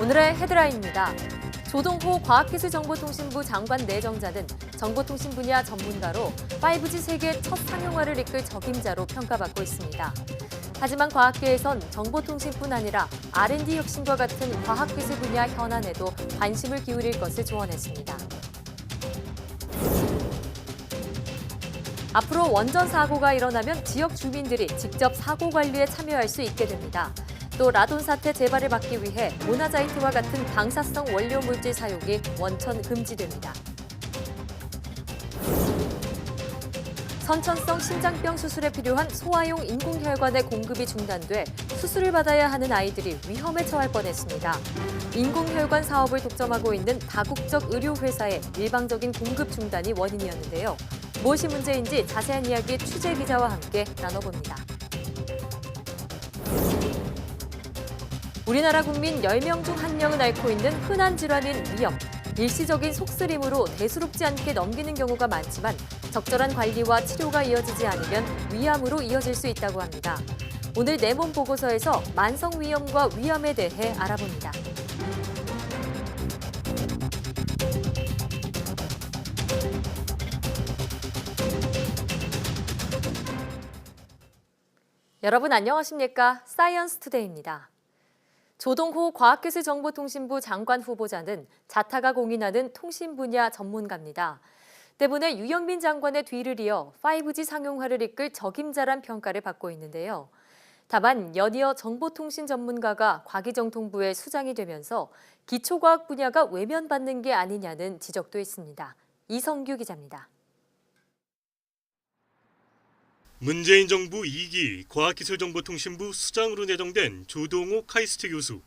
오늘의 헤드라인입니다. 조동호 과학기술정보통신부 장관 내정자는 정보통신 분야 전문가로 5G 세계 첫 상용화를 이끌 적임자로 평가받고 있습니다. 하지만 과학계에선 정보통신뿐 아니라 R&D 혁신과 같은 과학기술 분야 현안에도 관심을 기울일 것을 조언했습니다. 앞으로 원전 사고가 일어나면 지역 주민들이 직접 사고 관리에 참여할 수 있게 됩니다. 또 라돈 사태 재발을 막기 위해 모나자이트와 같은 방사성 원료 물질 사용이 원천 금지됩니다. 선천성 심장병 수술에 필요한 소아용 인공혈관의 공급이 중단돼 수술을 받아야 하는 아이들이 위험에 처할 뻔했습니다. 인공혈관 사업을 독점하고 있는 다국적 의료회사의 일방적인 공급 중단이 원인이었는데요. 무엇이 문제인지 자세한 이야기 취재 기자와 함께 나눠봅니다. 우리나라 국민 10명 중 1명은 앓고 있는 흔한 질환인 위염. 일시적인 속쓰림으로 대수롭지 않게 넘기는 경우가 많지만 적절한 관리와 치료가 이어지지 않으면 위암으로 이어질 수 있다고 합니다. 오늘 내 몸 보고서에서 만성위염과 위암에 대해 알아봅니다. 여러분 안녕하십니까? 사이언스 투데이입니다. 조동호 과학기술정보통신부 장관 후보자는 자타가 공인하는 통신 분야 전문가입니다. 때문에 유영민 장관의 뒤를 이어 5G 상용화를 이끌 적임자란 평가를 받고 있는데요. 다만 연이어 정보통신 전문가가 과기정통부의 수장이 되면서 기초과학 분야가 외면받는 게 아니냐는 지적도 있습니다. 이성규 기자입니다. 문재인 정부 2기 과학기술정보통신부 수장으로 내정된 조동호 카이스트 교수.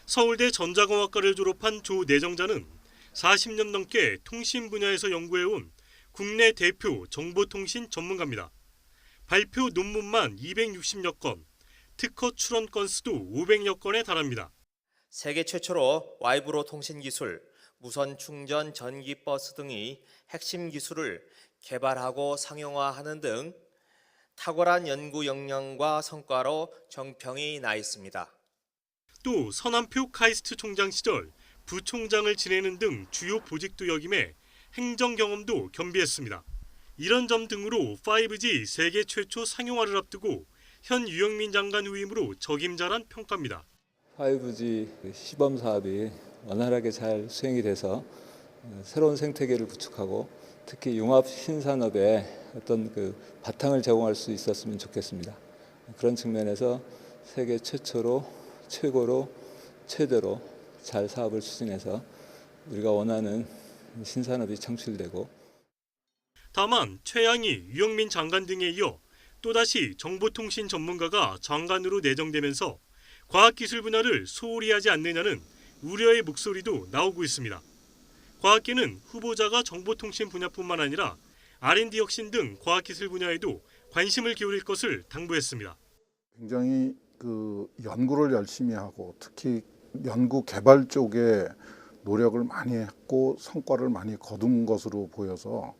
서울대 전자공학과를 졸업한 조 내정자는 40년 넘게 통신 분야에서 연구해온 국내 대표 정보통신 전문가입니다. 발표 논문만 260여 건, 특허 출원 건수도 500여 건에 달합니다. 세계 최초로 와이브로 통신 기술, 무선 충전 전기 버스 등의 핵심 기술을 개발하고 상용화하는 등 탁월한 연구 역량과 성과로 정평이 나 있습니다. 또 서남표 카이스트 총장 시절 부총장을 지내는 등 주요 보직도 역임해 행정 경험도 겸비했습니다. 이런 점 등으로 5G 세계 최초 상용화를 앞두고 현 유영민 장관 후임으로 적임자란 평가입니다. 5G 시범 사업이 원활하게 잘 수행이 돼서 새로운 생태계를 구축하고 특히 융합 신산업에 어떤 바탕을 제공할 수 있었으면 좋겠습니다. 그런 측면에서 세계 최초로 최고로 최대로 잘 사업을 추진해서 우리가 원하는 신산업이 창출되고 다만 최양희, 유영민 장관 등에 이어 또다시 정보통신 전문가가 장관으로 내정되면서 과학기술 분야를 소홀히 하지 않느냐는 우려의 목소리도 나오고 있습니다. 과학계는 후보자가 정보통신 분야뿐만 아니라 R&D 혁신 등 과학기술 분야에도 관심을 기울일 것을 당부했습니다. 굉장히 연구를 열심히 하고 특히 연구 개발 쪽에 노력을 많이 했고 성과를 많이 거둔 것으로 보여서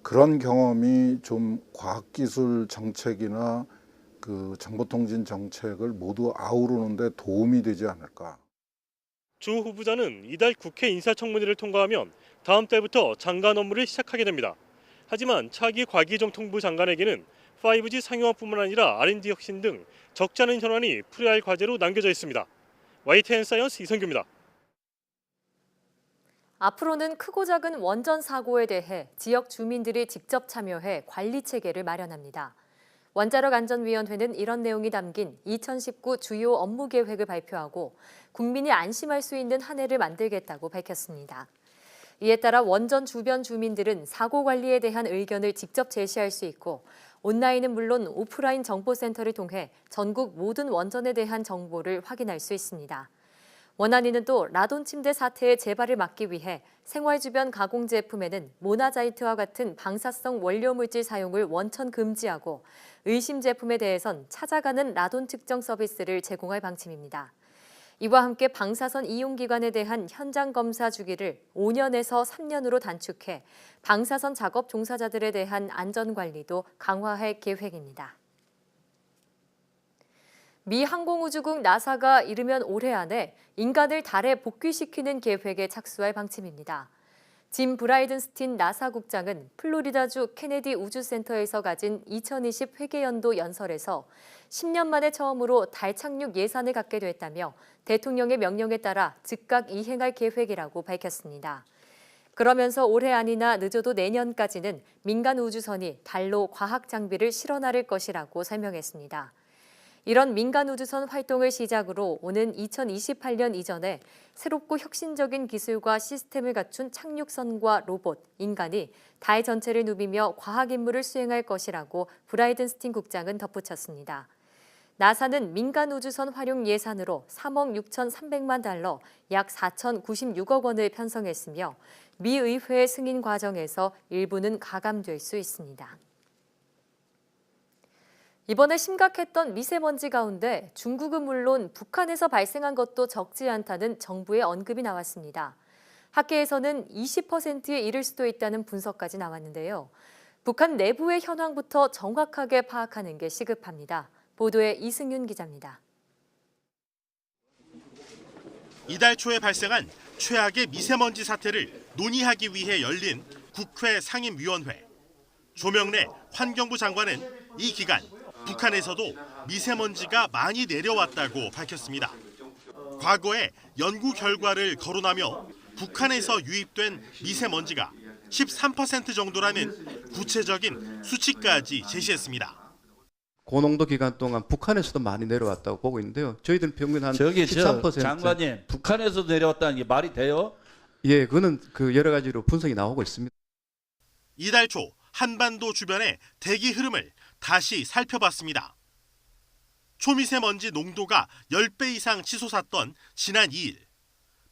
그런 경험이 좀 과학기술 정책이나 정보통신 정책을 모두 아우르는 데 도움이 되지 않을까. 조 후보자는 이달 국회 인사청문회를 통과하면 다음 달부터 장관 업무를 시작하게 됩니다. 하지만 차기 과기정통부 장관에게는 5G 상용화뿐만 아니라 R&D 혁신 등 적지 않은 현안이 풀어야 할 과제로 남겨져 있습니다. YTN 사이언스 이성규입니다. 앞으로는 크고 작은 원전 사고에 대해 지역 주민들이 직접 참여해 관리 체계를 마련합니다. 원자력안전위원회는 이런 내용이 담긴 2019 주요 업무 계획을 발표하고 국민이 안심할 수 있는 한 해를 만들겠다고 밝혔습니다. 이에 따라 원전 주변 주민들은 사고 관리에 대한 의견을 직접 제시할 수 있고 온라인은 물론 오프라인 정보센터를 통해 전국 모든 원전에 대한 정보를 확인할 수 있습니다. 원안위는 또 라돈 침대 사태의 재발을 막기 위해 생활 주변 가공 제품에는 모나자이트와 같은 방사성 원료 물질 사용을 원천 금지하고 의심 제품에 대해선 찾아가는 라돈 측정 서비스를 제공할 방침입니다. 이와 함께 방사선 이용 기관에 대한 현장 검사 주기를 5년에서 3년으로 단축해 방사선 작업 종사자들에 대한 안전 관리도 강화할 계획입니다. 미 항공우주국 나사가 이르면 올해 안에 인간을 달에 복귀시키는 계획에 착수할 방침입니다. 짐 브라이든스틴 나사 국장은 플로리다주 케네디 우주센터에서 가진 2020 회계연도 연설에서 10년 만에 처음으로 달 착륙 예산을 갖게 됐다며 대통령의 명령에 따라 즉각 이행할 계획이라고 밝혔습니다. 그러면서 올해 안이나 늦어도 내년까지는 민간 우주선이 달로 과학 장비를 실어 나를 것이라고 설명했습니다. 이런 민간 우주선 활동을 시작으로 오는 2028년 이전에 새롭고 혁신적인 기술과 시스템을 갖춘 착륙선과 로봇, 인간이 달 전체를 누비며 과학 임무를 수행할 것이라고 브라이든스틴 국장은 덧붙였습니다. 나사는 민간 우주선 활용 예산으로 3억 6,300만 달러, 약 4,096억 원을 편성했으며 미 의회 승인 과정에서 일부는 가감될 수 있습니다. 이번에 심각했던 미세먼지 가운데 중국은 물론 북한에서 발생한 것도 적지 않다는 정부의 언급이 나왔습니다. 학계에서는 20%에 이를 수도 있다는 분석까지 나왔는데요. 북한 내부의 현황부터 정확하게 파악하는 게 시급합니다. 보도에 이승윤 기자입니다. 이달 초에 발생한 최악의 미세먼지 사태를 논의하기 위해 열린 국회 상임위원회. 조명래 환경부 장관은 이 기간 북한에서도 미세먼지가 많이 내려왔다고 밝혔습니다. 과거의 연구 결과를 거론하며 북한에서 유입된 미세먼지가 13% 정도라는 구체적인 수치까지 제시했습니다. 고농도 기간 동안 북한에서도 많이 내려왔다고 보고 있는데요. 저희들은 평균 한 저기 13%. 장관님, 북한에서 내려왔다는 게 말이 돼요? 예, 그거는 여러 가지로 분석이 나오고 있습니다. 이달 초 한반도 주변의 대기 흐름을 다시 살펴봤습니다. 초미세먼지 농도가 10배 이상 치솟았던 지난 2일,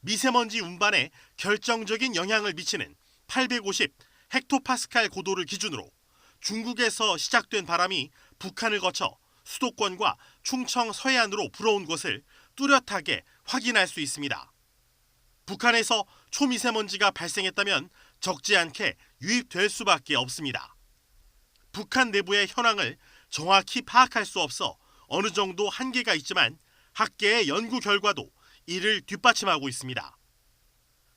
미세먼지 운반에 결정적인 영향을 미치는 850 헥토파스칼 고도를 기준으로 중국에서 시작된 바람이 북한을 거쳐 수도권과 충청 서해안으로 불어온 것을 뚜렷하게 확인할 수 있습니다. 북한에서 초미세먼지가 발생했다면 적지 않게 유입될 수밖에 없습니다. 북한 내부의 현황을 정확히 파악할 수 없어 어느 정도 한계가 있지만 학계의 연구 결과도 이를 뒷받침하고 있습니다.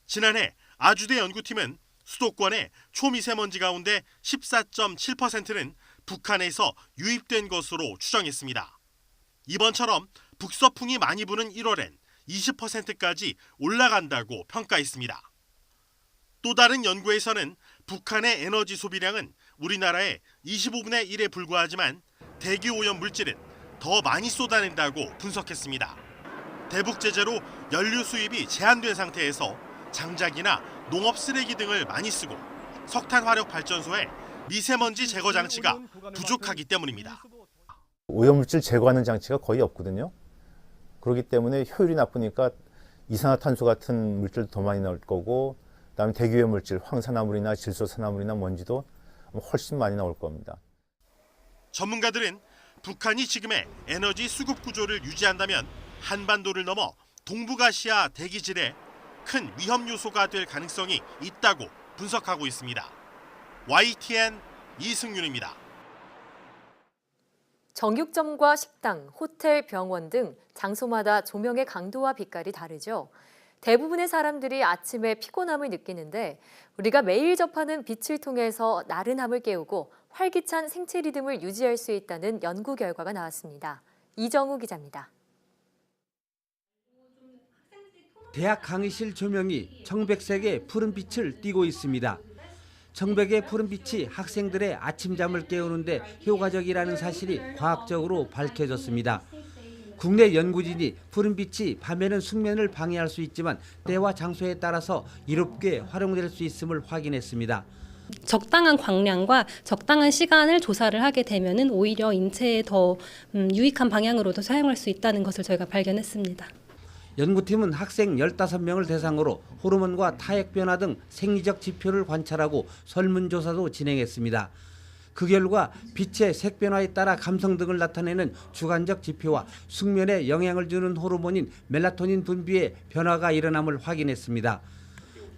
지난해 아주대 연구팀은 수도권의 초미세먼지 가운데 14.7%는 북한에서 유입된 것으로 추정했습니다. 이번처럼 북서풍이 많이 부는 1월엔 20%까지 올라간다고 평가했습니다. 또 다른 연구에서는 북한의 에너지 소비량은 우리나라의 25분의 1에 불과하지만 대기 오염 물질은 더 많이 쏟아낸다고 분석했습니다. 대북 제재로 연료 수입이 제한된 상태에서 장작이나 농업 쓰레기 등을 많이 쓰고 석탄 화력 발전소에 미세먼지 제거 장치가 부족하기 때문입니다. 오염물질 제거하는 장치가 거의 없거든요. 그렇기 때문에 효율이 나쁘니까 이산화탄소 같은 물질도 더 많이 나올 거고, 그다음에 대기오염 물질, 황산화물이나 질소산화물이나 먼지도 훨씬 많이 나올 겁니다. 전문가들은 북한이 지금의 에너지 수급 구조를 유지한다면 한반도를 넘어 동북아시아 대기질에 큰 위험 요소가 될 가능성이 있다고 분석하고 있습니다. YTN 이승윤입니다. 정육점과 식당, 호텔, 병원 등 장소마다 조명의 강도와 빛깔이 다르죠. 대부분의 사람들이 아침에 피곤함을 느끼는데 우리가 매일 접하는 빛을 통해서 나른함을 깨우고 활기찬 생체 리듬을 유지할 수 있다는 연구 결과가 나왔습니다. 이정우 기자입니다. 대학 강의실 조명이 청백색의 푸른 빛을 띠고 있습니다. 청백의 푸른 빛이 학생들의 아침잠을 깨우는데 효과적이라는 사실이 과학적으로 밝혀졌습니다. 국내 연구진이 푸른 빛이 밤에는 숙면을 방해할 수 있지만 때와 장소에 따라서 이롭게 활용될 수 있음을 확인했습니다. 적당한 광량과 적당한 시간을 조사를 하게 되면은 오히려 인체에 더 유익한 방향으로도 사용할 수 있다는 것을 저희가 발견했습니다. 연구팀은 학생 15명을 대상으로 호르몬과 타액 변화 등 생리적 지표를 관찰하고 설문조사도 진행했습니다. 그 결과 빛의 색 변화에 따라 감성 등을 나타내는 주관적 지표와 숙면에 영향을 주는 호르몬인 멜라토닌 분비에 변화가 일어남을 확인했습니다.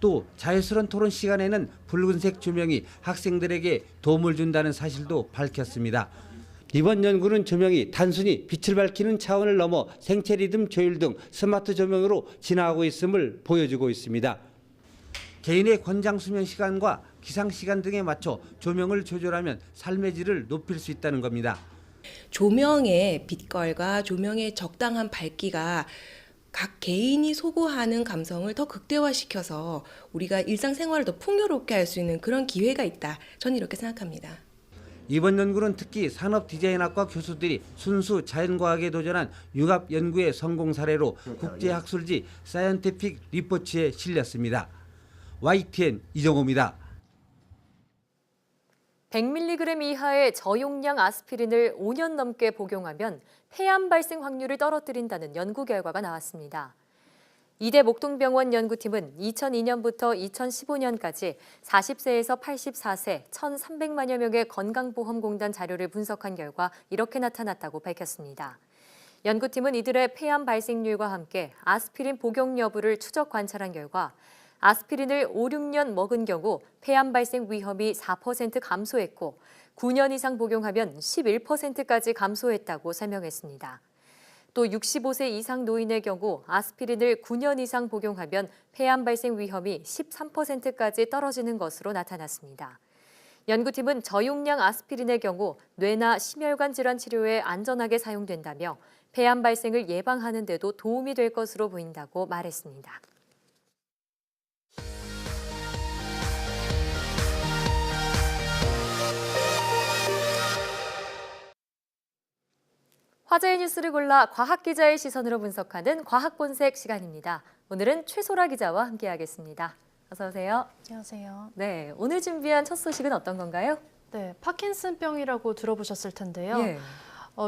또 자연스러운 토론 시간에는 붉은색 조명이 학생들에게 도움을 준다는 사실도 밝혔습니다. 이번 연구는 조명이 단순히 빛을 밝히는 차원을 넘어 생체 리듬 조율 등 스마트 조명으로 진화하고 있음을 보여주고 있습니다. 개인의 권장 수면 시간과 기상 시간 등에 맞춰 조명을 조절하면 삶의 질을 높일 수 있다는 겁니다. 조명의 빛깔과 조명의 적당한 밝기가 각 개인이 소구하는 감성을 더 극대화시켜서 우리가 일상생활을 더 풍요롭게 할 수 있는 그런 기회가 있다. 저는 이렇게 생각합니다. 이번 연구는 특히 산업디자인학과 교수들이 순수 자연과학에 도전한 융합 연구의 성공 사례로 국제학술지 사이언티픽 리포츠에 실렸습니다. YTN 이정호입니다. 100mg 이하의 저용량 아스피린을 5년 넘게 복용하면 폐암 발생 확률을 떨어뜨린다는 연구 결과가 나왔습니다. 이대 목동병원 연구팀은 2002년부터 2015년까지 40세에서 84세 1,300만여 명의 건강보험공단 자료를 분석한 결과 이렇게 나타났다고 밝혔습니다. 연구팀은 이들의 폐암 발생률과 함께 아스피린 복용 여부를 추적 관찰한 결과 아스피린을 5, 6년 먹은 경우 폐암 발생 위험이 4% 감소했고 9년 이상 복용하면 11%까지 감소했다고 설명했습니다. 또 65세 이상 노인의 경우 아스피린을 9년 이상 복용하면 폐암 발생 위험이 13%까지 떨어지는 것으로 나타났습니다. 연구팀은 저용량 아스피린의 경우 뇌나 심혈관 질환 치료에 안전하게 사용된다며 폐암 발생을 예방하는 데도 도움이 될 것으로 보인다고 말했습니다. 화제의 뉴스를 골라 과학 기자의 시선으로 분석하는 과학 본색 시간입니다. 오늘은 최소라 기자와 함께하겠습니다. 어서 오세요. 안녕하세요. 네, 오늘 준비한 첫 소식은 어떤 건가요? 네, 파킨슨병이라고 들어보셨을 텐데요. 예.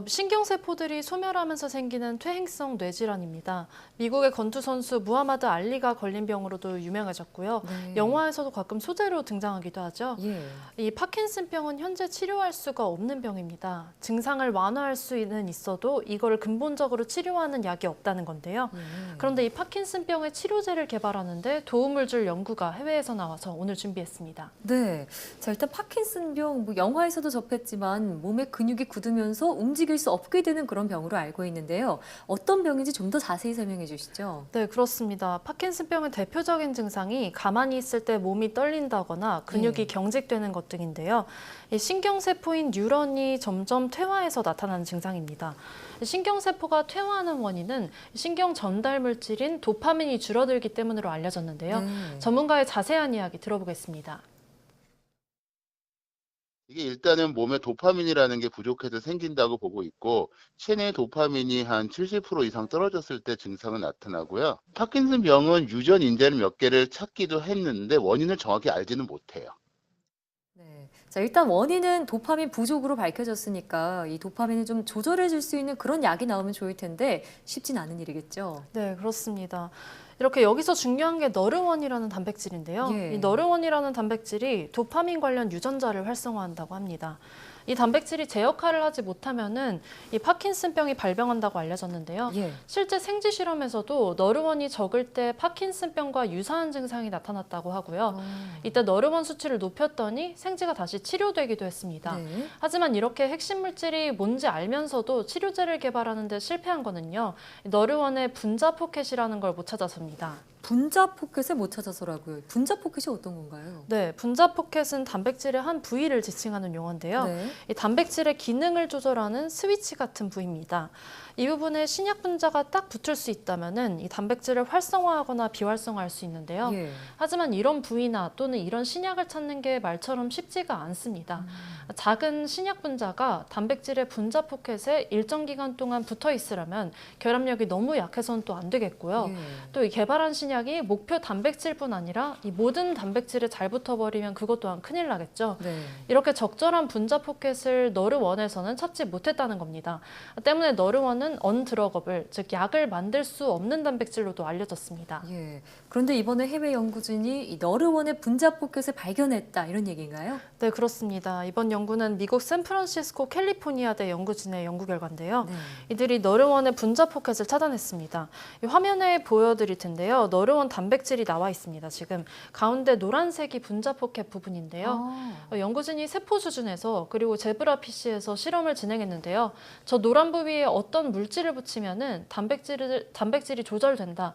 신경세포들이 소멸하면서 생기는 퇴행성 뇌질환입니다. 미국의 권투 선수 무하마드 알리가 걸린 병으로도 유명해졌고요. 네. 영화에서도 가끔 소재로 등장하기도 하죠. 예. 이 파킨슨병은 현재 치료할 수가 없는 병입니다. 증상을 완화할 수는 있어도 이걸 근본적으로 치료하는 약이 없다는 건데요. 그런데 이 파킨슨병의 치료제를 개발하는데 도움을 줄 연구가 해외에서 나와서 오늘 준비했습니다. 네, 자 일단 파킨슨병 영화에서도 접했지만 몸의 근육이 굳으면서 움직일 수 없게 되는 그런 병으로 알고 있는데요. 어떤 병인지 좀 더 자세히 설명해 주시죠. 네, 그렇습니다. 파킨슨병의 대표적인 증상이 가만히 있을 때 몸이 떨린다거나 근육이 경직되는 것 등인데요. 이 신경세포인 뉴런이 점점 퇴화해서 나타나는 증상입니다. 신경세포가 퇴화하는 원인은 신경 전달 물질인 도파민이 줄어들기 때문으로 알려졌는데요. 전문가의 자세한 이야기 들어보겠습니다. 이게 일단은 몸에 도파민이라는 게 부족해서 생긴다고 보고 있고 체내 도파민이 한 70% 이상 떨어졌을 때 증상은 나타나고요. 파킨슨 병은 유전 인자를 몇 개를 찾기도 했는데 원인을 정확히 알지는 못해요. 네, 자 일단 원인은 도파민 부족으로 밝혀졌으니까 이 도파민을 좀 조절해 줄 수 있는 그런 약이 나오면 좋을 텐데 쉽진 않은 일이겠죠. 네, 그렇습니다. 이렇게 여기서 중요한 게 너르원이라는 단백질인데요. 예. 이 너르원이라는 단백질이 도파민 관련 유전자를 활성화한다고 합니다. 이 단백질이 제 역할을 하지 못하면은 이 파킨슨병이 발병한다고 알려졌는데요. 예. 실제 생쥐 실험에서도 너르원이 적을 때 파킨슨병과 유사한 증상이 나타났다고 하고요. 이때 너르원 수치를 높였더니 생쥐가 다시 치료되기도 했습니다. 네. 하지만 이렇게 핵심 물질이 뭔지 알면서도 치료제를 개발하는 데 실패한 거는요. 너르원의 분자 포켓이라는 걸 못 찾아서입니다. 분자 포켓을 못 찾아서라고요. 분자 포켓이 어떤 건가요? 네, 분자 포켓은 단백질의 한 부위를 지칭하는 용어인데요. 네. 이 단백질의 기능을 조절하는 스위치 같은 부위입니다. 이 부분에 신약 분자가 딱 붙을 수 있다면은 이 단백질을 활성화하거나 비활성화할 수 있는데요. 예. 하지만 이런 부위나 또는 이런 신약을 찾는 게 말처럼 쉽지가 않습니다. 작은 신약 분자가 단백질의 분자 포켓에 일정 기간 동안 붙어 있으려면 결합력이 너무 약해서는 또 안 되겠고요. 또 이 개발한 신약이 목표 단백질뿐 아니라 이 모든 단백질에 잘 붙어버리면 그것 또한 큰일 나겠죠. 네. 이렇게 적절한 분자 포켓을 너르원에서는 찾지 못했다는 겁니다. 때문에 너르원은 연구에서는 언드러거블, 즉 약을 만들 수 없는 단백질로도 알려졌습니다. 예. 그런데 이번에 해외 연구진이 이 너르원의 분자 포켓을 발견했다 이런 얘기인가요? 네, 그렇습니다. 이번 연구는 미국 샌프란시스코 캘리포니아대 연구진의 연구 결과인데요. 네. 이들이 너르원의 분자 포켓을 찾아냈습니다. 이 화면에 보여드릴 텐데요. 너르원 단백질이 나와 있습니다. 지금 가운데 노란색이 분자 포켓 부분인데요. 연구진이 세포 수준에서 그리고 제브라 피쉬에서 실험을 진행했는데요. 저 노란 부위에 어떤 물질을 붙이면은 단백질이 조절된다.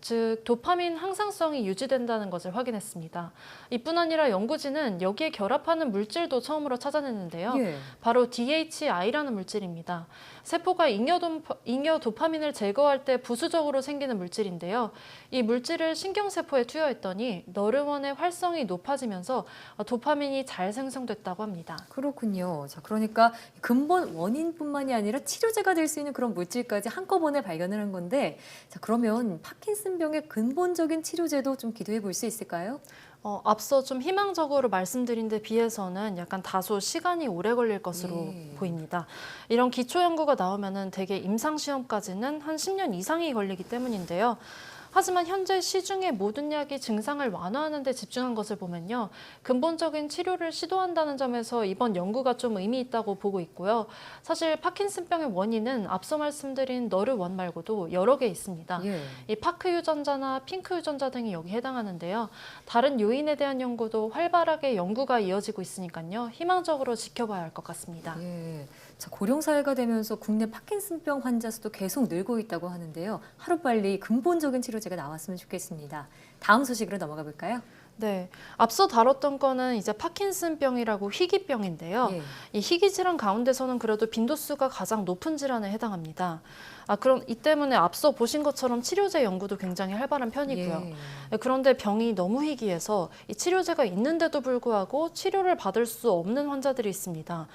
즉 도파민 항상성이 유지된다는 것을 확인했습니다. 이뿐 아니라 연구진은 여기에 결합하는 물질도 처음으로 찾아냈는데요. 예. 바로 DHI라는 물질입니다. 세포가 잉여 도파민을 제거할 때 부수적으로 생기는 물질인데요. 이 물질을 신경세포에 투여했더니 너르원의 활성이 높아지면서 도파민이 잘 생성됐다고 합니다. 그렇군요. 자, 그러니까 근본 원인뿐만이 아니라 치료제가 될 수 있는 그런 물질까지 한꺼번에 발견을 한 건데, 자, 그러면 파킨슨병의 근본적인 치료제도 좀 기대해 볼 수 있을까요? 앞서 좀 희망적으로 말씀드린 데 비해서는 약간 다소 시간이 오래 걸릴 것으로 보입니다. 이런 기초 연구가 나오면은 대개 임상 시험까지는 한 10년 이상이 걸리기 때문인데요. 하지만 현재 시중의 모든 약이 증상을 완화하는 데 집중한 것을 보면요. 근본적인 치료를 시도한다는 점에서 이번 연구가 좀 의미 있다고 보고 있고요. 사실 파킨슨병의 원인은 앞서 말씀드린 너르1 말고도 여러 개 있습니다. 예. 이 파크 유전자나 핑크 유전자 등이 여기 해당하는데요. 다른 요인에 대한 연구도 활발하게 연구가 이어지고 있으니까요. 희망적으로 지켜봐야 할 것 같습니다. 예. 자, 고령사회가 되면서 국내 파킨슨병 환자 수도 계속 늘고 있다고 하는데요. 하루빨리 근본적인 치료제가 나왔으면 좋겠습니다. 다음 소식으로 넘어가 볼까요? 네, 앞서 다뤘던 거는 이제 파킨슨병이라고 희귀병인데요. 예. 이 희귀 질환 가운데서는 그래도 빈도수가 가장 높은 질환에 해당합니다. 그럼 이 때문에 앞서 보신 것처럼 치료제 연구도 굉장히 활발한 편이고요. 예. 그런데 병이 너무 희귀해서 이 치료제가 있는데도 불구하고 치료를 받을 수 없는 환자들이 있습니다.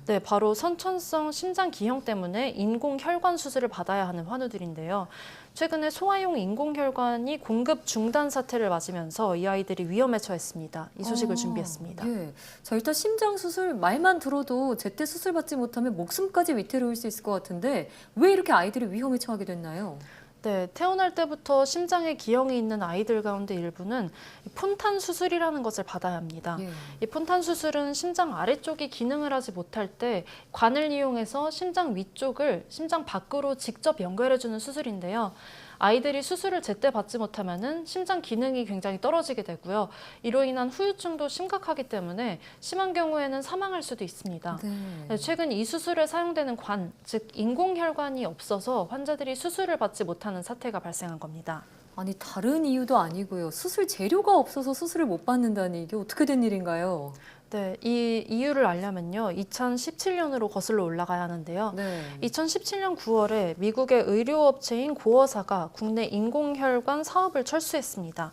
네, 바로 선천성 심장 기형 때문에 인공혈관 수술을 받아야 하는 환우들인데요. 최근에 소아용 인공혈관이 공급 중단 사태를 맞으면서 이 아이들이 위험에 처했습니다. 이 소식을 준비했습니다. 예. 자, 일단 심장 수술 말만 들어도 제때 수술 받지 못하면 목숨까지 위태로울 수 있을 것 같은데 왜 이렇게 아이들이 위험에 처하게 됐나요? 네, 태어날 때부터 심장에 기형이 있는 아이들 가운데 일부는 폰탄 수술이라는 것을 받아야 합니다. 예. 이 폰탄 수술은 심장 아래쪽이 기능을 하지 못할 때 관을 이용해서 심장 위쪽을 심장 밖으로 직접 연결해주는 수술인데요. 아이들이 수술을 제때 받지 못하면은 심장 기능이 굉장히 떨어지게 되고요. 이로 인한 후유증도 심각하기 때문에 심한 경우에는 사망할 수도 있습니다. 네. 최근 이 수술에 사용되는 관, 즉 인공혈관이 없어서 환자들이 수술을 받지 못하는 사태가 발생한 겁니다. 아니, 다른 이유도 아니고요. 수술 재료가 없어서 수술을 못 받는다니 이게 어떻게 된 일인가요? 네, 이 이유를 알려면요. 2017년으로 거슬러 올라가야 하는데요. 네. 2017년 9월에 미국의 의료업체인 고어사가 국내 인공혈관 사업을 철수했습니다.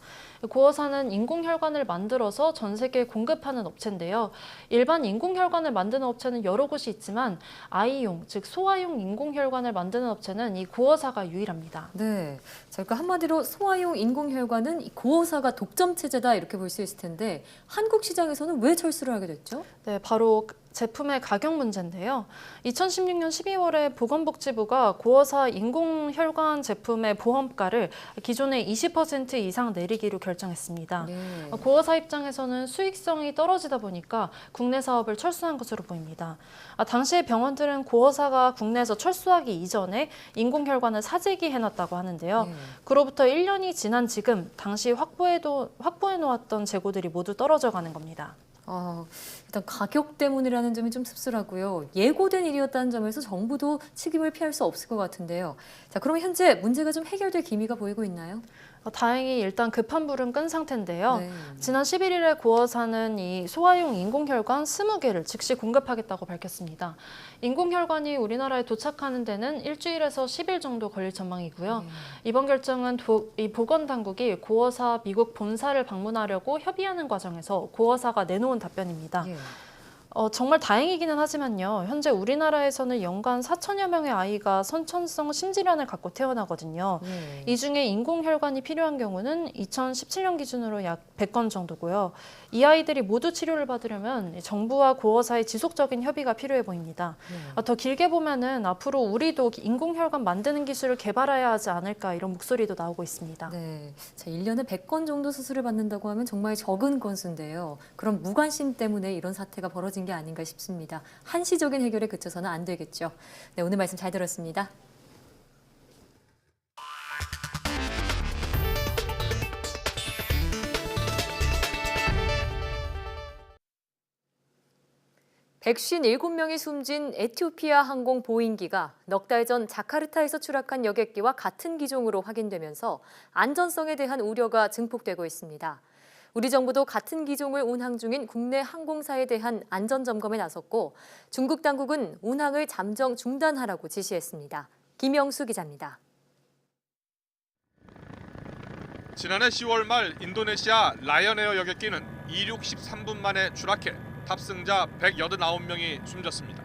고어사는 인공혈관을 만들어서 전 세계에 공급하는 업체인데요. 일반 인공혈관을 만드는 업체는 여러 곳이 있지만 아이용, 즉 소아용 인공혈관을 만드는 업체는 이 고어사가 유일합니다. 네. 자, 그러니까 한마디로 소아용 인공혈관은 이 고어사가 독점 체제다 이렇게 볼 수 있을 텐데 한국 시장에서는 왜 철수를 하게 됐죠? 네, 바로 제품의 가격 문제인데요. 2016년 12월에 보건복지부가 고어사 인공혈관 제품의 보험가를 기존의 20% 이상 내리기로 결정했습니다. 네. 고어사 입장에서는 수익성이 떨어지다 보니까 국내 사업을 철수한 것으로 보입니다. 당시에 병원들은 고어사가 국내에서 철수하기 이전에 인공혈관을 사재기 해놨다고 하는데요. 그로부터 1년이 지난 지금 당시 확보해 놓았던 재고들이 모두 떨어져 가는 겁니다. 일단 가격 때문이라는 점이 좀 씁쓸하고요. 예고된 일이었다는 점에서 정부도 책임을 피할 수 없을 것 같은데요. 자, 그럼 현재 문제가 좀 해결될 기미가 보이고 있나요? 다행히 일단 급한 불은 끈 상태인데요. 네. 지난 11일에 고어사는 이 소아용 인공혈관 20개를 즉시 공급하겠다고 밝혔습니다. 인공혈관이 우리나라에 도착하는 데는 일주일에서 10일 정도 걸릴 전망이고요. 이번 결정은 이 보건당국이 고어사 미국 본사를 방문하려고 협의하는 과정에서 고어사가 내놓은 답변입니다. 정말 다행이기는 하지만요. 현재 우리나라에서는 연간 4천여 명의 아이가 선천성 심질환을 갖고 태어나거든요. 이 중에 인공혈관이 필요한 경우는 2017년 기준으로 약 100건 정도고요. 이 아이들이 모두 치료를 받으려면 정부와 고어사의 지속적인 협의가 필요해 보입니다. 더 길게 보면은 앞으로 우리도 인공혈관 만드는 기술을 개발해야 하지 않을까 이런 목소리도 나오고 있습니다. 네, 자, 1년에 100건 정도 수술을 받는다고 하면 정말 적은 건수인데요. 그럼 무관심 때문에 이런 사태가 벌어진 게 아닌가 싶습니다. 한시적인 해결에 그쳐서는 안 되겠죠. 네, 오늘 말씀 잘 들었습니다. 백쉰7 명이 숨진 에티오피아 항공 보잉기가 넉 달 전 자카르타에서 추락한 여객기와 같은 기종으로 확인되면서 안전성에 대한 우려가 증폭되고 있습니다. 우리 정부도 같은 기종을 운항 중인 국내 항공사에 대한 안전점검에 나섰고 중국 당국은 운항을 잠정 중단하라고 지시했습니다. 김영수 기자입니다. 지난해 10월 말 인도네시아 라이언에어 여객기는 이륙 13분 만에 추락해 탑승자 189명이 숨졌습니다.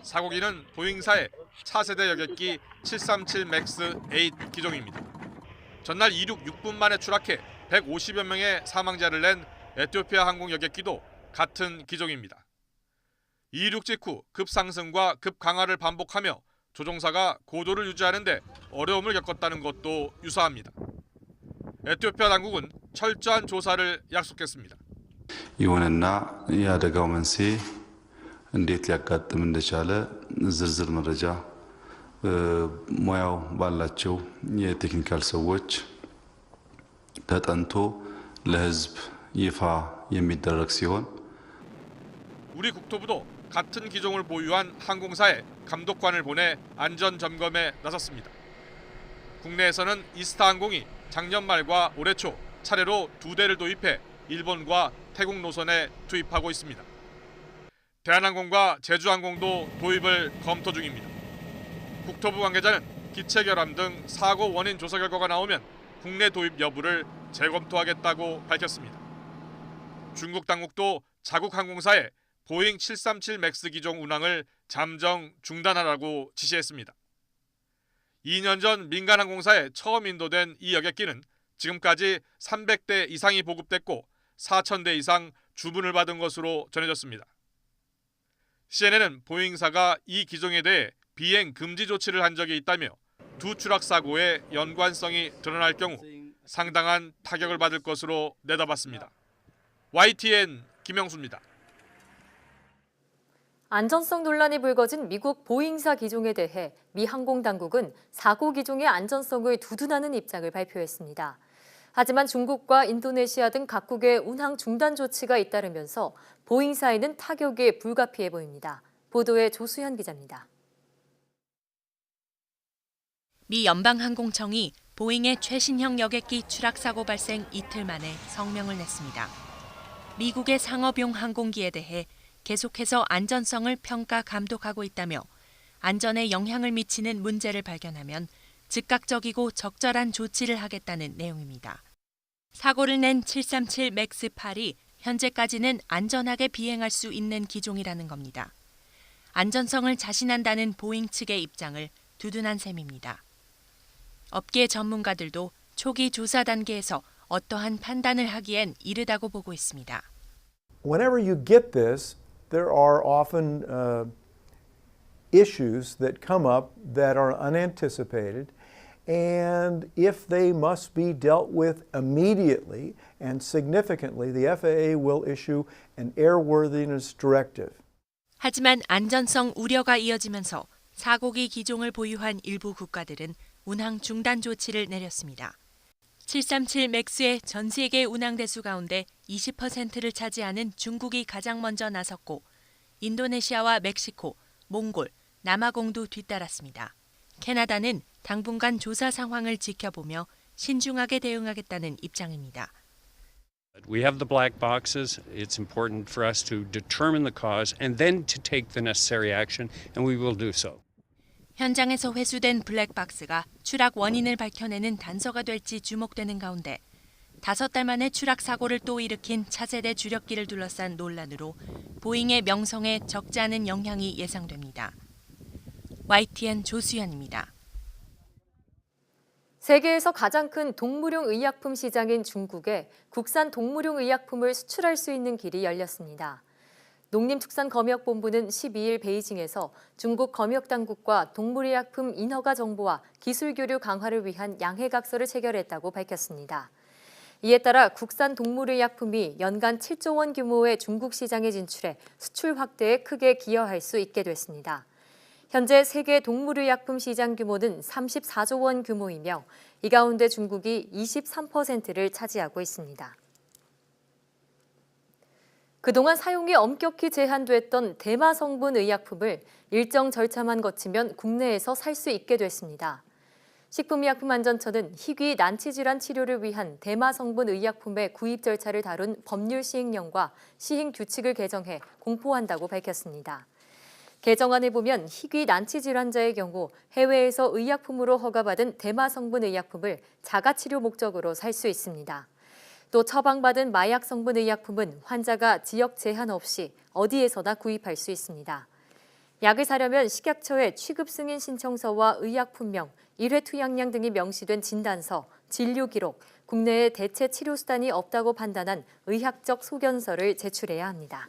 사고기는 보잉사의 차세대 여객기 737 맥스 8 기종입니다. 전날 이륙 6분 만에 추락해 150여 명의 사망자를 낸 에티오피아 항공 여객기도 같은 기종입니다. 이륙 직후 급상승과 급강하를 반복하며 조종사가 고도를 유지하는 데 어려움을 겪었다는 것도 유사합니다. 에티오피아 당국은 철저한 조사를 약속했습니다. ይሁንና የአደጋው መንስኤ እንዴት ሊያጋጥም እንደቻለ ዝርዝር መረጃ ሙያው ባላቸው የቴክኒካል ሰዎች ተጠንቶ ለሕዝብ ይፋ የሚደረግ ሲሆን 우리 국토부도 같은 기종을 보유한 항공사에 감독관을 보내 안전 점검에 나섰습니다. 국내에서는 이스타항공이 작년 말과 올해 초 차례로 2대를 도입해 일본과 태국 노선에 투입하고 있습니다. 대한항공과 제주항공도 도입을 검토 중입니다. 국토부 관계자는 기체 결함 등 사고 원인 조사 결과가 나오면 국내 도입 여부를 재검토하겠다고 밝혔습니다. 중국 당국도 자국 항공사에 보잉 737 맥스 기종 운항을 잠정 중단하라고 지시했습니다. 2년 전 민간 항공사에 처음 인도된 이 여객기는 지금까지 300대 이상이 보급됐고 4,000대 이상 주문을 받은 것으로 전해졌습니다. CNN은 보잉사가 이 기종에 대해 비행 금지 조치를 한 적이 있다며 두 추락 사고의 연관성이 드러날 경우 상당한 타격을 받을 것으로 내다봤습니다. YTN 김영수입니다. 안전성 논란이 불거진 미국 보잉사 기종에 대해 미 항공당국은 사고 기종의 안전성을 두둔하는 입장을 발표했습니다. 하지만 중국과 인도네시아 등 각국의 운항 중단 조치가 잇따르면서 보잉사에는 타격이 불가피해 보입니다. 보도에 조수현 기자입니다. 미 연방항공청이 보잉의 최신형 여객기 추락 사고 발생 이틀 만에 성명을 냈습니다. 미국의 상업용 항공기에 대해 계속해서 안전성을 평가 감독하고 있다며 안전에 영향을 미치는 문제를 발견하면 즉각적이고 적절한 조치를 하겠다는 내용입니다. 사고를 낸 737 맥스 8이 현재까지는 안전하게 비행할 수 있는 기종이라는 겁니다. 안전성을 자신한다는 보잉 측의 입장을 두둔한 셈입니다. 업계 전문가들도 초기 조사 단계에서 어떠한 판단을 하기엔 이르다고 보고 있습니다. Whenever you get this, there are often issues that come up that are unanticipated, and if they must be dealt with immediately and significantly, the FAA will issue an airworthiness directive. 하지만 안전성 우려가 이어지면서 사고기 기종을 보유한 일부 국가들은 운항 중단 조치를 내렸습니다. 737 맥스의 전 세계 운항 대수 가운데 20%를 차지하는 중국이 가장 먼저 나섰고 인도네시아와 멕시코, 몽골, 남아공도 뒤따랐습니다. 캐나다는 당분간 조사 상황을 지켜보며 신중하게 대응하겠다는 입장입니다. We have the black boxes. It's important for us to determine the cause and then to take the necessary action, and we will do so. 현장에서 회수된 블랙박스가 추락 원인을 밝혀내는 단서가 될지 주목되는 가운데 5달 만에 추락 사고를 또 일으킨 차세대 주력기를 둘러싼 논란으로 보잉의 명성에 적지 않은 영향이 예상됩니다. YTN 조수연입니다. 세계에서 가장 큰 동물용 의약품 시장인 중국에 국산 동물용 의약품을 수출할 수 있는 길이 열렸습니다. 농림축산검역본부는 12일 베이징에서 중국 검역당국과 동물의약품 인허가 정보와 기술 교류 강화를 위한 양해각서를 체결했다고 밝혔습니다. 이에 따라 국산 동물의약품이 연간 7조 원 규모의 중국 시장에 진출해 수출 확대에 크게 기여할 수 있게 됐습니다. 현재 세계 동물의약품 시장 규모는 34조 원 규모이며 이 가운데 중국이 23%를 차지하고 있습니다. 그동안 사용이 엄격히 제한됐던 대마 성분 의약품을 일정 절차만 거치면 국내에서 살 수 있게 됐습니다. 식품의약품안전처는 희귀 난치질환 치료를 위한 대마 성분 의약품의 구입 절차를 다룬 법률 시행령과 시행 규칙을 개정해 공포한다고 밝혔습니다. 개정안에 보면 희귀 난치 질환자의 경우 해외에서 의약품으로 허가받은 대마 성분 의약품을 자가치료 목적으로 살 수 있습니다. 또 처방받은 마약 성분 의약품은 환자가 지역 제한 없이 어디에서나 구입할 수 있습니다. 약을 사려면 식약처에 취급 승인 신청서와 의약품명, 1회 투약량 등이 명시된 진단서, 진료 기록, 국내에 대체 치료 수단이 없다고 판단한 의학적 소견서를 제출해야 합니다.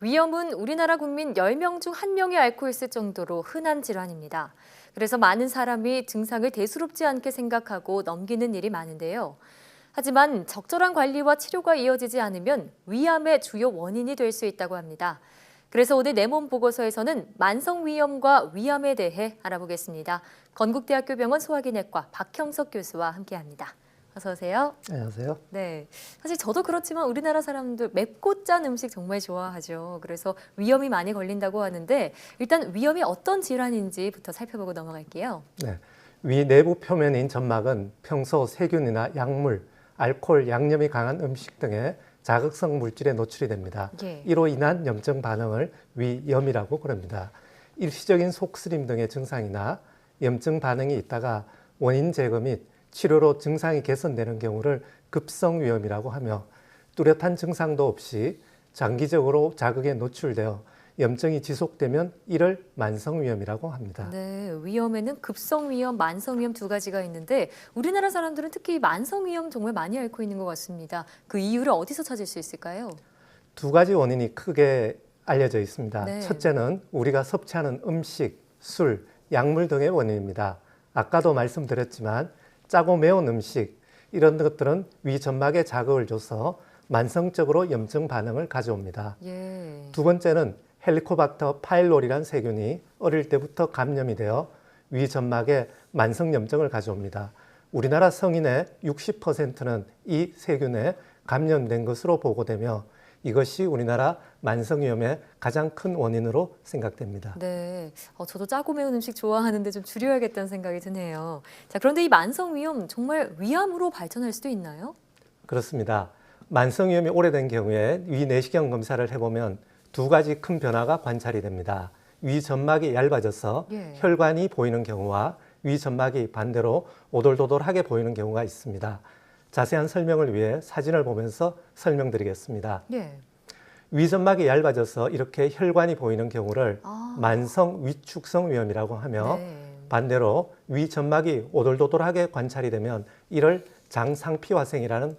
위염은 우리나라 국민 10명 중 1명이 앓고 있을 정도로 흔한 질환입니다. 그래서 많은 사람이 증상을 대수롭지 않게 생각하고 넘기는 일이 많은데요. 하지만 적절한 관리와 치료가 이어지지 않으면 위암의 주요 원인이 될 수 있다고 합니다. 그래서 오늘 내 몸 보고서에서는 만성위염과 위암에 대해 알아보겠습니다. 건국대학교 병원 소화기내과 박형석 교수와 함께합니다. 어서 오세요. 안녕하세요. 네, 사실 저도 그렇지만 우리나라 사람들 맵고 짠 음식 정말 좋아하죠. 그래서 위염이 많이 걸린다고 하는데 일단 위염이 어떤 질환인지부터 살펴보고 넘어갈게요. 네, 위 내부 표면인 점막은 평소 세균이나 약물, 알코올, 양념이 강한 음식 등의 자극성 물질에 노출이 됩니다. 예. 이로 인한 염증 반응을 위염이라고 부릅니다. 일시적인 속쓰림 등의 증상이나 염증 반응이 있다가 원인 제거 및 치료로 증상이 개선되는 경우를 급성위염이라고 하며 뚜렷한 증상도 없이 장기적으로 자극에 노출되어 염증이 지속되면 이를 만성위염이라고 합니다. 네, 위염에는 급성위염, 만성위염 두 가지가 있는데 우리나라 사람들은 특히 만성위염 정말 많이 앓고 있는 것 같습니다. 그 이유를 어디서 찾을 수 있을까요? 두 가지 원인이 크게 알려져 있습니다. 네. 첫째는 우리가 섭취하는 음식, 술, 약물 등의 원인입니다. 아까도 말씀드렸지만 짜고 매운 음식, 이런 것들은 위 점막에 자극을 줘서 만성적으로 염증 반응을 가져옵니다. 예. 두 번째는 헬리코박터 파일로리란 세균이 어릴 때부터 감염이 되어 위 점막에 만성 염증을 가져옵니다. 우리나라 성인의 60%는 이 세균에 감염된 것으로 보고되며 이것이 우리나라 만성위염의 가장 큰 원인으로 생각됩니다. 네, 저도 짜고 매운 음식 좋아하는데 좀 줄여야겠다는 생각이 드네요. 자, 그런데 이 만성위염 정말 위암으로 발전할 수도 있나요? 그렇습니다. 만성위염이 오래된 경우에 위 내시경 검사를 해보면 두 가지 큰 변화가 관찰이 됩니다. 위 점막이 얇아져서 혈관이 보이는 경우와 위 점막이 반대로 오돌도돌하게 보이는 경우가 있습니다. 자세한 설명을 위해 사진을 보면서 설명드리겠습니다. 예. 위 점막이 얇아져서 이렇게 혈관이 보이는 경우를 만성 위축성 위염이라고 하며 반대로 위 점막이 오돌도돌하게 관찰이 되면 이를 장상피화생이라는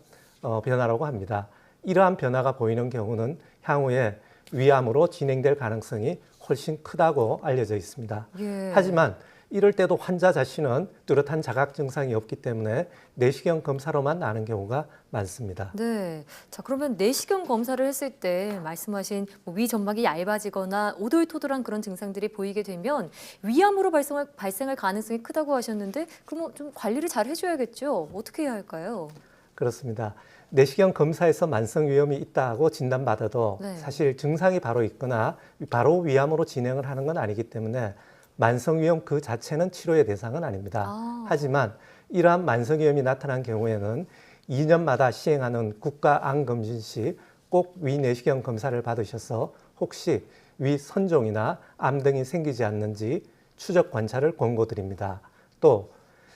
변화라고 합니다. 이러한 변화가 보이는 경우는 향후에 위암으로 진행될 가능성이 훨씬 크다고 알려져 있습니다. 예. 하지만 이럴 때도 환자 자신은 뚜렷한 자각 증상이 없기 때문에 내시경 검사로만 아는 경우가 많습니다. 네, 자 그러면 내시경 검사를 했을 때 말씀하신 위 점막이 얇아지거나 오돌토돌한 그런 증상들이 보이게 되면 위암으로 발생할 가능성이 크다고 하셨는데 그럼 좀 관리를 잘 해줘야겠죠? 어떻게 해야 할까요? 그렇습니다. 내시경 검사에서 만성위염이 있다고 진단받아도 사실 증상이 바로 있거나 바로 위암으로 진행을 하는 건 아니기 때문에 만성위염 그 자체는 치료의 대상은 아닙니다. 하지만 이러한 만성위염이 나타난 경우에는 2년마다 시행하는 국가암검진 시 꼭 위 내시경 검사를 받으셔서 혹시 위 선종이나 암 등이 생기지 않는지 추적 관찰을 권고드립니다. 또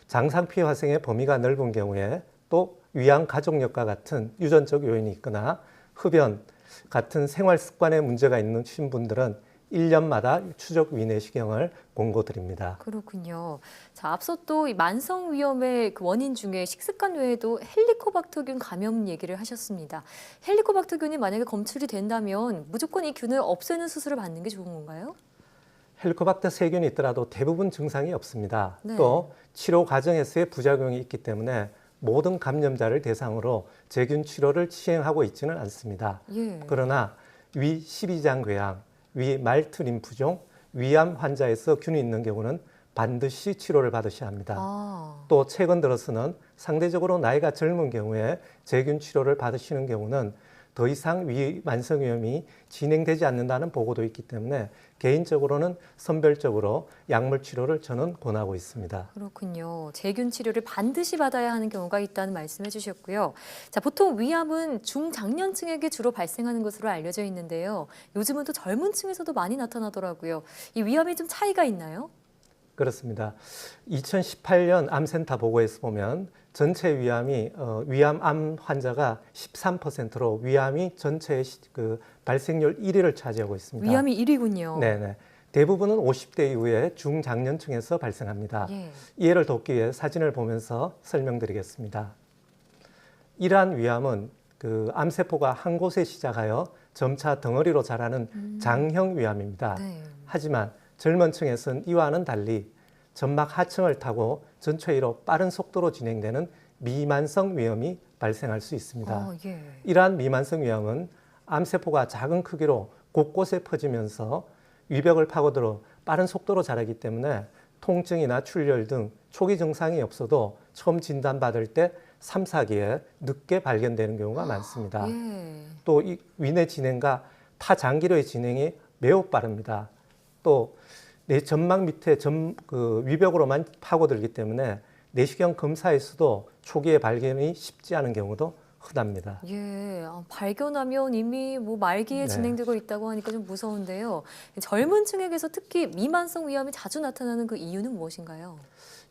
장상피 화생의 범위가 넓은 경우에 또 위암 가족력과 같은 유전적 요인이 있거나 흡연 같은 생활 습관에 문제가 있는 분들은 1년마다 추적 위내시경을 권고드립니다. 그렇군요. 자, 앞서 또 이 만성 위염의 그 원인 중에 식습관 외에도 헬리코박터균 감염 얘기를 하셨습니다. 헬리코박터균이 만약에 검출이 된다면 무조건 이 균을 없애는 수술을 받는 게 좋은 건가요? 헬리코박터 세균이 있더라도 대부분 증상이 없습니다. 네. 또 치료 과정에서의 부작용이 있기 때문에 모든 감염자를 대상으로 제균 치료를 시행하고 있지는 않습니다. 예. 그러나 위 12장 궤양, 위 말트 림프종, 위암 환자에서 균이 있는 경우는 반드시 치료를 받으셔야 합니다. 또 최근 들어서는 상대적으로 나이가 젊은 경우에 제균 치료를 받으시는 경우는 더 이상 위 만성위염이 진행되지 않는다는 보고도 있기 때문에 개인적으로는 선별적으로 약물 치료를 저는 권하고 있습니다. 그렇군요. 제균 치료를 반드시 받아야 하는 경우가 있다는 말씀해 주셨고요. 자, 보통 위암은 중장년층에게 주로 발생하는 것으로 알려져 있는데요. 요즘은 또 젊은 층에서도 많이 나타나더라고요. 이 위암이 좀 차이가 있나요? 그렇습니다. 2018년 암센터 보고에서 보면 전체 위암이 위암 환자가 13%로 위암이 전체의 그 발생률 1위를 차지하고 있습니다. 위암이 1위군요. 네네. 대부분은 50대 이후에 중장년층에서 발생합니다. 예. 이해를 돕기 위해 사진을 보면서 설명드리겠습니다. 이러한 위암은 그 암세포가 한 곳에 시작하여 점차 덩어리로 자라는 장형 위암입니다. 네. 하지만 젊은 층에서는 이와는 달리 점막 하층을 타고 전체위로 빠른 속도로 진행되는 미만성 위염이 발생할 수 있습니다. 예. 이러한 미만성 위염은 암세포가 작은 크기로 곳곳에 퍼지면서 위벽을 파고들어 빠른 속도로 자라기 때문에 통증이나 출혈 등 초기 증상이 없어도 처음 진단받을 때 3, 4기에 늦게 발견되는 경우가 많습니다. 예. 또 이 위내 진행과 타장기로의 진행이 매우 빠릅니다. 또 내 점막 밑에 그 위벽으로만 파고들기 때문에 내시경 검사에서도 초기에 발견이 쉽지 않은 경우도 흔합니다. 예, 발견하면 이미 뭐 말기에 네. 진행되고 있다고 하니까 좀 무서운데요. 젊은 층에게서 특히 미만성 위암이 자주 나타나는 그 이유는 무엇인가요?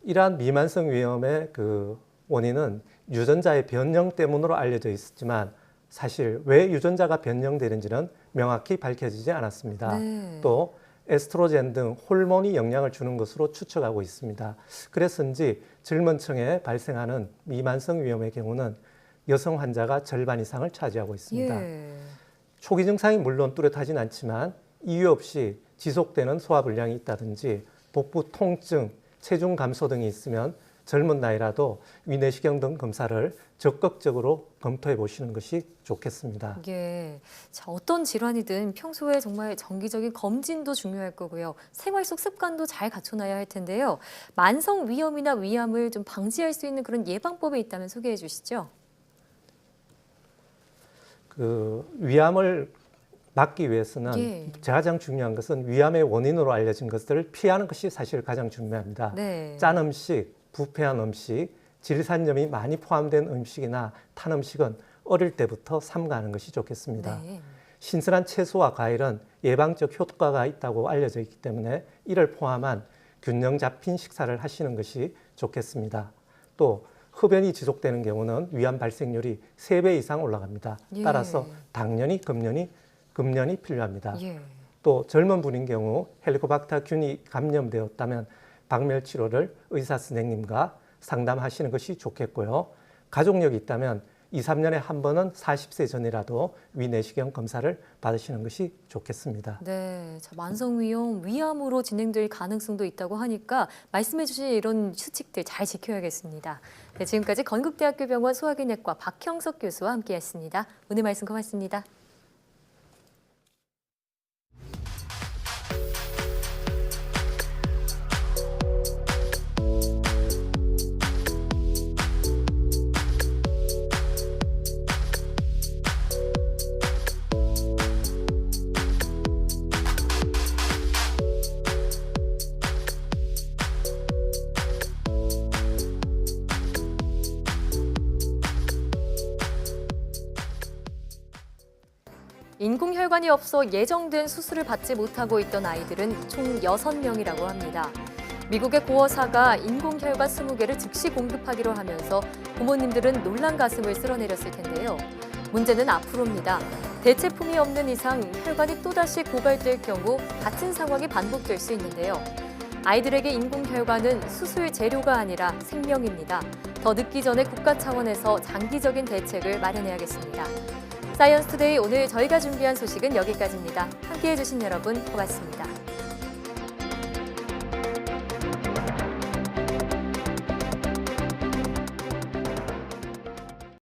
이러한 미만성 위염의 그 원인은 유전자의 변형 때문으로 알려져 있었지만 사실 왜 유전자가 변형되는지는 명확히 밝혀지지 않았습니다. 네. 또 에스트로겐 등 호르몬이 영향을 주는 것으로 추측하고 있습니다. 그래서인지 젊은 층에 발생하는 미만성 위염의 경우는 여성 환자가 절반 이상을 차지하고 있습니다. 예. 초기 증상이 물론 뚜렷하진 않지만 이유 없이 지속되는 소화불량이 있다든지 복부 통증, 체중 감소 등이 있으면 젊은 나이라도 위내시경 등 검사를 적극적으로 검토해 보시는 것이 좋겠습니다. 예. 자, 어떤 질환이든 평소에 정말 정기적인 검진도 중요할 거고요. 생활 속 습관도 잘 갖춰놔야 할 텐데요. 만성 위염이나 위암을 좀 방지할 수 있는 그런 예방법이 있다면 소개해 주시죠. 그 위암을 막기 위해서는 예. 가장 중요한 것은 위암의 원인으로 알려진 것들을 피하는 것이 사실 가장 중요합니다. 네. 짠 음식, 부패한 음식, 질산염이 많이 포함된 음식이나 탄 음식은 어릴 때부터 삼가하는 것이 좋겠습니다. 네. 신선한 채소와 과일은 예방적 효과가 있다고 알려져 있기 때문에 이를 포함한 균형 잡힌 식사를 하시는 것이 좋겠습니다. 또 흡연이 지속되는 경우는 위암 발생률이 3배 이상 올라갑니다. 예. 따라서 당연히 금연이 필요합니다. 예. 또 젊은 분인 경우 헬리코박터 균이 감염되었다면 박멸 치료를 의사 선생님과 상담하시는 것이 좋겠고요. 가족력이 있다면 2, 3년에 한 번은 40세 전이라도 위내시경 검사를 받으시는 것이 좋겠습니다. 네, 자, 만성 위염, 위암으로 진행될 가능성도 있다고 하니까 말씀해 주신 이런 수칙들 잘 지켜야겠습니다. 네, 지금까지 건국대학교 병원 소화기내과 박형석 교수와 함께했습니다. 오늘 말씀 고맙습니다. 인공혈관이 없어 예정된 수술을 받지 못하고 있던 아이들은 총 6명이라고 합니다. 미국의 고의사가 인공혈관 20개를 즉시 공급하기로 하면서 부모님들은 놀란 가슴을 쓸어내렸을 텐데요. 문제는 앞으로입니다. 대체품이 없는 이상 혈관이 또다시 고갈될 경우 같은 상황이 반복될 수 있는데요. 아이들에게 인공혈관은 수술 재료가 아니라 생명입니다. 더 늦기 전에 국가 차원에서 장기적인 대책을 마련해야겠습니다. 사이언스 투데이 오늘 저희가 준비한 소식은 여기까지입니다. 함께해 주신 여러분 고맙습니다.